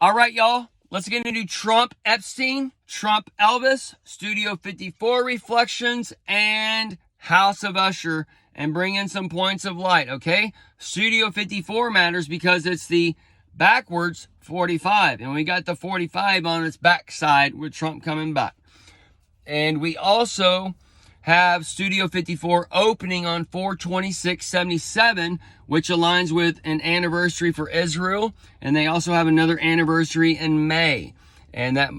All right, y'all. Let's get into Trump Epstein, Trump Elvis, Studio 54 reflections, and House of Usher, and bring in some points of light, okay? Studio 54 matters because it's the backwards 45, and we got the 45 on its backside with Trump coming back. And we also have Studio 54 opening on 4/26/77, which aligns with an anniversary for Israel, and they also have another anniversary in May, and that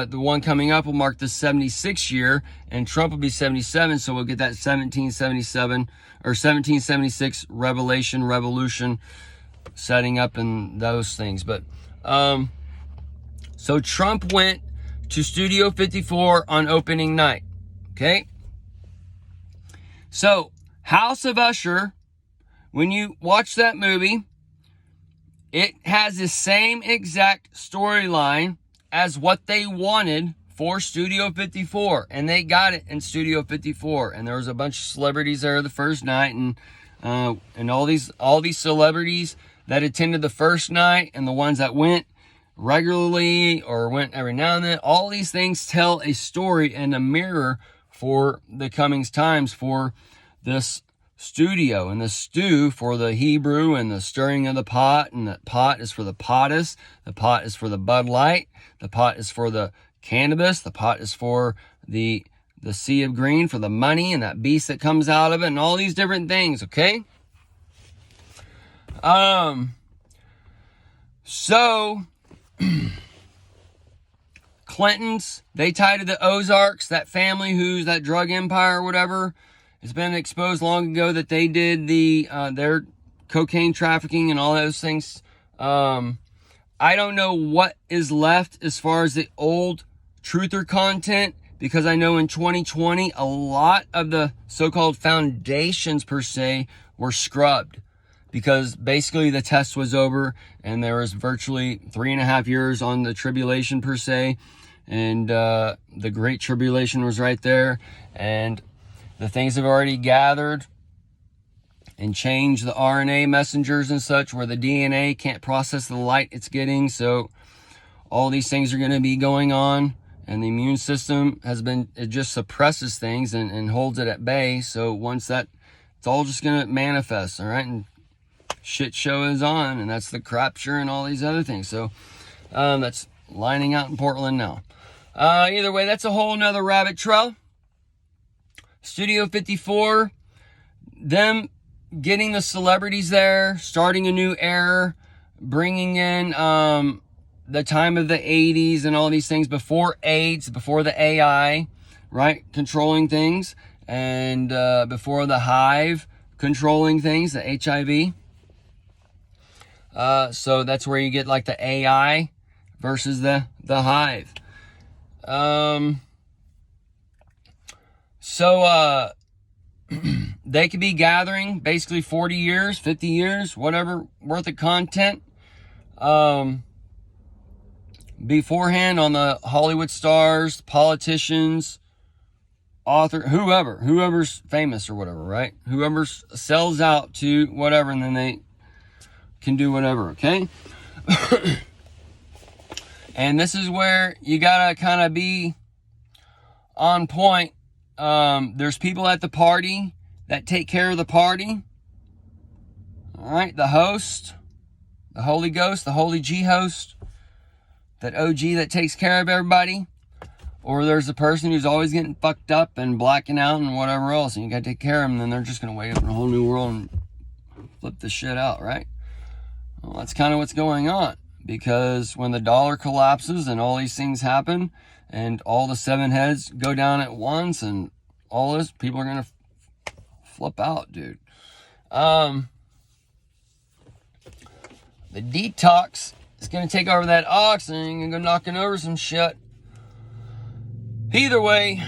the one coming up will mark the 76th year, and Trump will be 77, so we'll get that 1777 or 1776 revolution setting up and those things. But so Trump went to Studio 54 on opening night. Okay. So, House of Usher, when you watch that movie, it has the same exact storyline as what they wanted for Studio 54, and they got it in Studio 54. And there was a bunch of celebrities there the first night, and all these celebrities that attended the first night, and the ones that went regularly or went every now and then, all these things tell a story and a mirror for the coming times for this studio, and the stew for the Hebrew, and the stirring of the pot, and the pot is for the potus, the pot is for the Bud Light, the pot is for the cannabis, the pot is for the sea of green, for the money and that beast that comes out of it, and all these different things, okay? So Clintons, they tie to the Ozarks, that family who's that drug empire or whatever. It's been exposed long ago that they did their cocaine trafficking and all those things. I don't know what is left as far as the old truther content, because I know in 2020, a lot of the so-called foundations per se were scrubbed, because basically the test was over and there was virtually 3.5 years on the tribulation per se. And the Great Tribulation was right there, and the things have already gathered and changed the RNA messengers and such, where the DNA can't process the light it's getting. So all these things are going to be going on, and the immune system it just suppresses things and holds it at bay. So once that, it's all just going to manifest, all right? And shit show is on, and that's the crapture and all these other things. So that's lining out in Portland now. Either way, that's a whole nother rabbit trail. Studio 54, them getting the celebrities there, starting a new era, bringing in the time of the 80s and all these things, before AIDS, before the AI, right, controlling things, and before the hive controlling things, the HIV. So that's where you get like the AI versus the hive. So they could be gathering basically 40 years, 50 years, whatever worth of content beforehand on the Hollywood stars, politicians, whoever's famous or whatever, right? Whoever sells out to whatever, and then they can do whatever, okay? And this is where you gotta kind of be on point. There's people at the party that take care of the party. All right, the host, the Holy Ghost, the Holy G host, that OG that takes care of everybody. Or there's the person who's always getting fucked up and blacking out and whatever else, and you gotta take care of them, and then they're just gonna wake up in a whole new world and flip the shit out, right? Well, that's kind of what's going on. Because when the dollar collapses and all these things happen, and all the seven heads go down at once, and all this, people are gonna flip out, dude. The detox is gonna take over that ox, and you're gonna go knocking over some shit. Either way,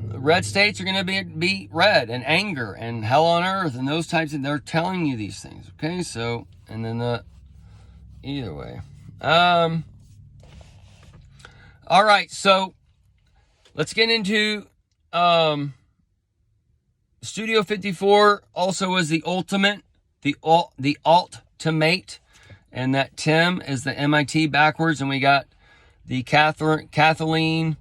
the red states are gonna be red, and anger and hell on earth and those types of, they're telling you these things, okay? So, and then either way. All right, so let's get into Studio 54 also was the ultimate, the ultimate, And that Tim is the MIT backwards. And we got the Kathleen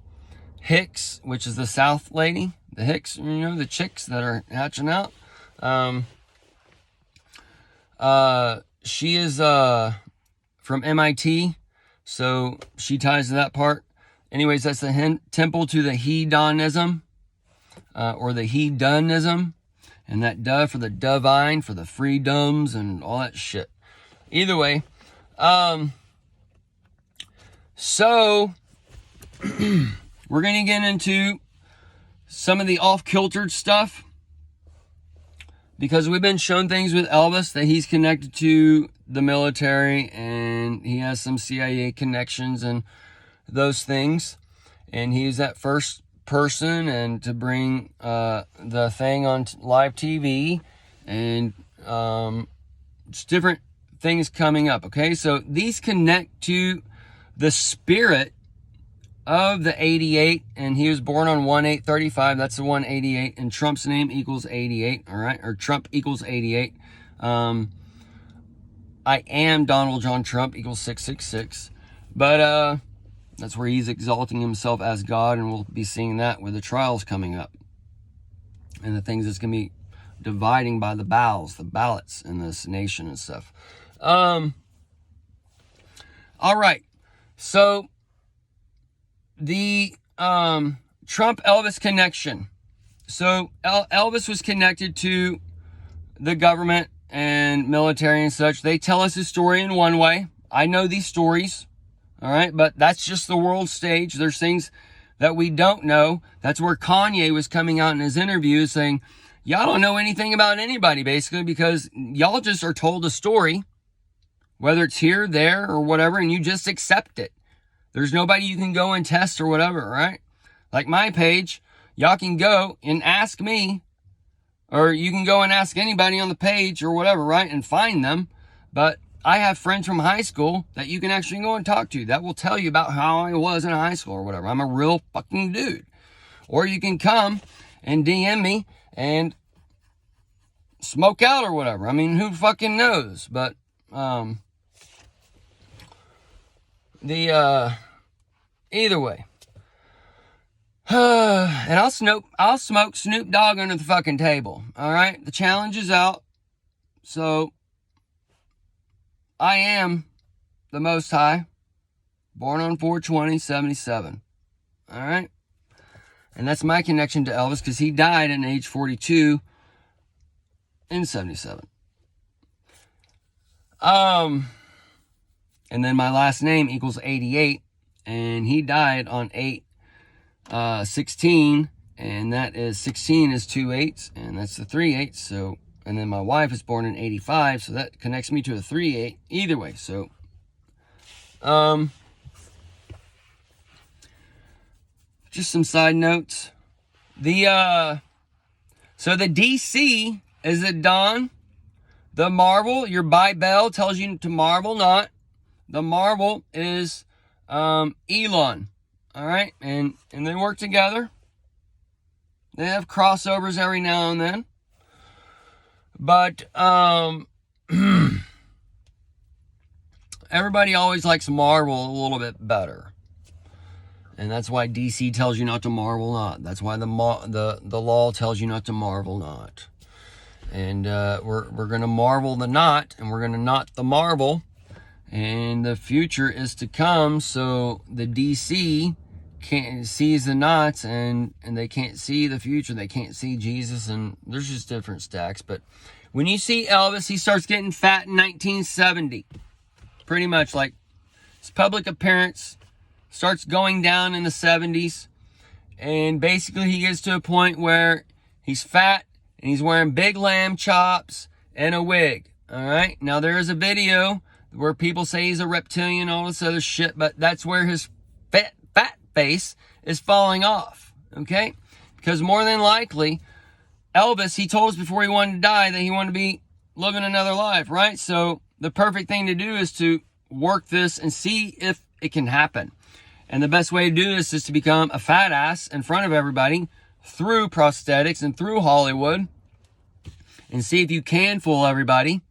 Hicks, which is the South lady. The Hicks, the chicks that are hatching out. She is from MIT, so she ties to that part. Anyways, that's the temple to the hedonism, or the hedonism, and that duh for the divine, for the freedoms and all that shit. Either way, so we're gonna get into some of the off-kiltered stuff, because we've been shown things with Elvis that he's connected to the military, and he has some CIA connections and those things. And he was that first person and to bring the thing on live TV, and just different things coming up. Okay, so these connect to the spirit of the 88, and he was born on 1/8/35. That's the 188, and Trump's name equals 88. All right, or Trump equals 88. I am Donald John Trump equals 666, but that's where he's exalting himself as God, and we'll be seeing that with the trials coming up and the things that's gonna be dividing by the ballots in this nation and stuff. All right, so the Trump-Elvis connection. So Elvis was connected to the government and military and such. They tell us his story in one way. I know these stories, all right? But that's just the world stage. There's things that we don't know. That's where Kanye was coming out in his interviews saying, y'all don't know anything about anybody, basically, because y'all just are told a story, whether it's here, there, or whatever, and you just accept it. There's nobody you can go and test or whatever, right? Like my page, y'all can go and ask me, or you can go and ask anybody on the page or whatever, right? And find them. But I have friends from high school that you can actually go and talk to that will tell you about how I was in high school or whatever. I'm a real fucking dude. Or you can come and DM me and smoke out or whatever. I mean, who fucking knows? But, either way. And I'll smoke Snoop Dogg under the fucking table. Alright? The challenge is out. So, I am the Most High. Born on 4/20/77. Alright? And that's my connection to Elvis, because he died at age 42 in 77. And then my last name equals 88, and he died on 8/16, and that is 16 is 2 8s, and that's the 3 8s. So, and then my wife is born in 85, so that connects me to a 3 8. Either way, so just some side notes. So the DC is the Don. The marble, your Bible tells you to marvel not. The marble is Elon. All right, and they work together. They have crossovers every now and then. But everybody always likes Marvel a little bit better. And that's why DC tells you not to marvel not. That's why the law tells you not to marvel not. And we're going to marvel the not, and we're going to not the marvel. And the future is to come, so the DC sees the knots, and they can't see the future. They can't see Jesus, and there's just different stacks. But when you see Elvis, he starts getting fat in 1970. Pretty much, like, his public appearance starts going down in the 70s. And basically he gets to a point where he's fat, and he's wearing big lamb chops and a wig. All right? Now, there is a video where people say he's a reptilian and all this other shit, but that's where his fat face is falling off, okay? Because more than likely, Elvis, he told us before he wanted to die that he wanted to be living another life, right? So the perfect thing to do is to work this and see if it can happen. And the best way to do this is to become a fat ass in front of everybody through prosthetics and through Hollywood, and see if you can fool everybody.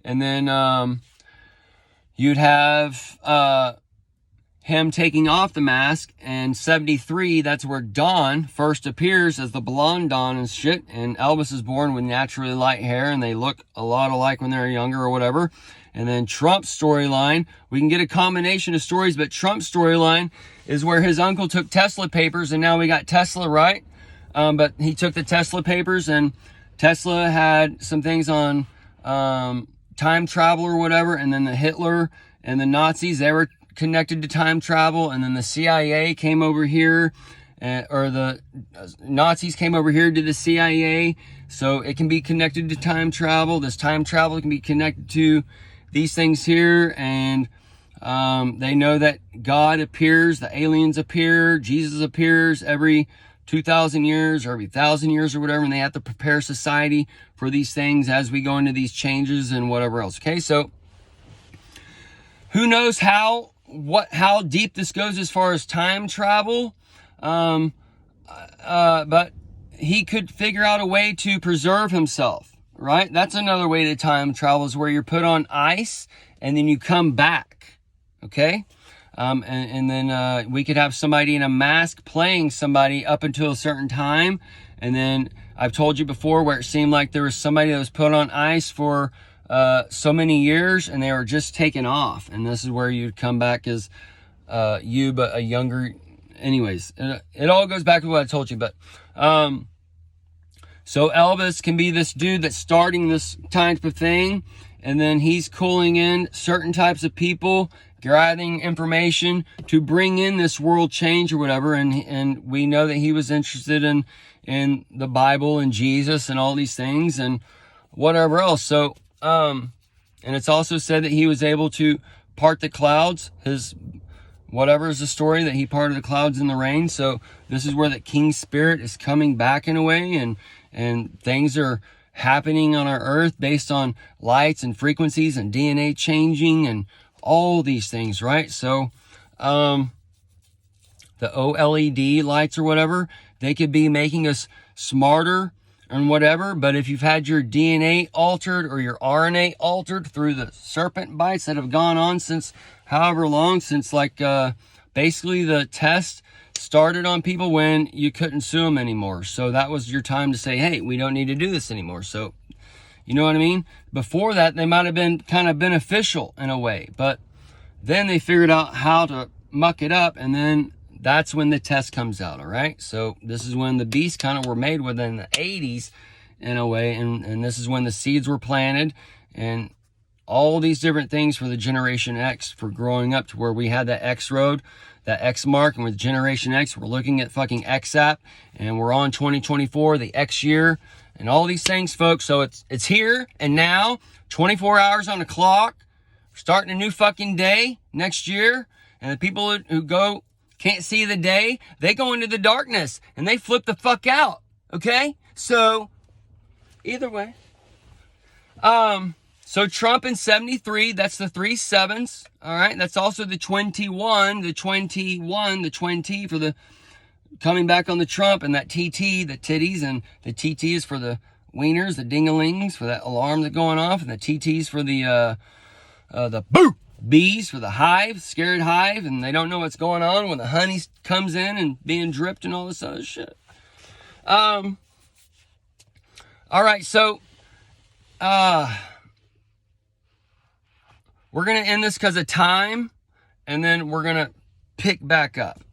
And then You'd have him taking off the mask, and 73, that's where Dawn first appears as the blonde Dawn and shit, and Elvis is born with naturally light hair, and they look a lot alike when they're younger or whatever. And then Trump's storyline, we can get a combination of stories, but Trump's storyline is where his uncle took Tesla papers, and now we got Tesla, right? But he took the Tesla papers, and Tesla had some things on time travel or whatever, and then the Hitler and the Nazis, they were connected to time travel, and then the CIA came over here, or the Nazis came over here to the CIA, so it can be connected to time travel. This time travel can be connected to these things here, and they know that God appears, the aliens appear, Jesus appears every 2,000 years or every 1,000 years or whatever, and they have to prepare society for these things as we go into these changes and whatever else. Okay, so who knows how deep this goes as far as time travel, but he could figure out a way to preserve himself, right? That's another way to time travel, is where you're put on ice and then you come back, okay? And then we could have somebody in a mask playing somebody up until a certain time, and then I've told you before where it seemed like there was somebody that was put on ice for so many years, and they were just taken off, and this is where you'd come back as you, but a younger. Anyways, it all goes back to what I told you. But so Elvis can be this dude that's starting this type of thing, and then he's calling in certain types of people, gathering information to bring in this world change or whatever. And we know that he was interested in the Bible and Jesus and all these things and whatever else. So and it's also said that he was able to part the clouds. His whatever is the story, that he parted the clouds in the rain. So this is where the King Spirit is coming back in a way, and things are happening on our earth based on lights and frequencies and DNA changing and all these things, right? So the OLED lights or whatever, they could be making us smarter and whatever, but if you've had your DNA altered or your RNA altered through the serpent bites that have gone on since however long, since like basically the test started on people when you couldn't sue them anymore. So that was your time to say, hey, we don't need to do this anymore. So you know what I mean? Before that, they might have been kind of beneficial in a way, but then they figured out how to muck it up, and then that's when the test comes out, all right? So this is when the beasts kind of were made within the 80s in a way, and this is when the seeds were planted, and all these different things for the Generation X, for growing up to where we had that X road, that X mark, and with Generation X, we're looking at fucking XAP, and we're on 2024, the X year, and all these things, folks. So it's here and now, 24 hours on the clock. We're starting a new fucking day next year, and the people who go can't see the day, they go into the darkness and they flip the fuck out. Okay? So either way. So Trump in 73, that's the 3 sevens. All right. That's also the 21 for the coming back on the Trump, and that TT, the titties, and the TT is for the wieners, the ding-a-lings, for that alarm that's going off, and the TT's for the boo bees, for the hive, scared hive, and they don't know what's going on when the honey comes in and being dripped and all this other shit. All right, so we're gonna end this because of time, and then we're gonna pick back up.